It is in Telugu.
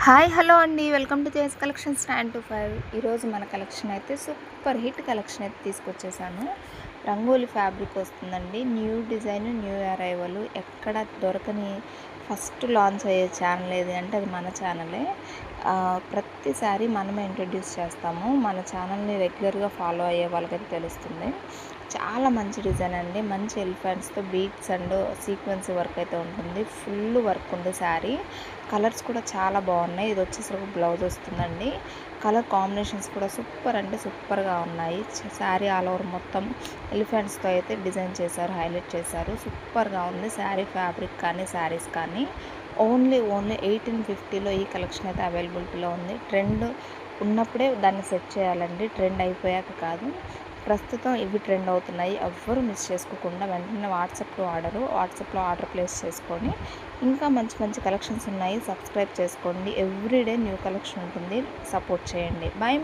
హాయ్ హలో అండి, welcome to JS collections 9 to 5. ఈరోజు మన కలెక్షన్ అయితే సూపర్ హిట్ కలెక్షన్ అయితే తీసుకొచ్చేసాను. రంగోలీ ఫ్యాబ్రిక్ వస్తుందండి. న్యూ డిజైన్, న్యూ అరైవల్, ఎక్కడ దొరకని ఫస్ట్ లాంచ్ అయ్యే ఛానల్ ఏది అంటే అది మన ఛానలే. ప్రతిసారి మనమే ఇంట్రడ్యూస్ చేస్తాము. మన ఛానల్ని రెగ్యులర్గా ఫాలో అయ్యే వాళ్ళకైతే తెలుస్తుంది. చాలా మంచి డిజైన్ అండి. మంచి ఎలిఫెంట్స్తో బీడ్స్ అండ్ సీక్వెన్స్ వర్క్ అయితే ఉంటుంది. ఫుల్ వర్క్ ఉంది శారీ. కలర్స్ కూడా చాలా బాగున్నాయి. ఇది వచ్చేసరికి బ్లౌజ్ వస్తుందండి. కలర్ కాంబినేషన్స్ కూడా సూపర్ అంటే సూపర్గా ఉన్నాయి. శారీ ఆల్ ఓవర్ మొత్తం ఎలిఫెంట్స్తో అయితే డిజైన్ చేశారు, హైలైట్ చేశారు. సూపర్గా ఉంది శారీ ఫ్యాబ్రిక్ కానీ శారీస్ కానీ. ఓన్లీ 1850లో ఈ కలెక్షన్ అయితే అవైలబిలిటీలో ఉంది. ట్రెండ్ ఉన్నప్పుడే దాన్ని సెట్ చేయాలండి, ట్రెండ్ అయిపోయాక కాదు. ప్రస్తుతం ఇవి ట్రెండ్ అవుతున్నాయి. ఎవ్వరూ మిస్ చేసుకోకుండా వెంటనే వాట్సాప్లో ఆర్డర్ ప్లేస్ చేసుకొని, ఇంకా మంచి మంచి కలెక్షన్స్ ఉన్నాయి. సబ్స్క్రైబ్ చేసుకోండి. ఎవ్రీడే న్యూ కలెక్షన్ ఉంటుంది. సపోర్ట్ చేయండి. బాయ్.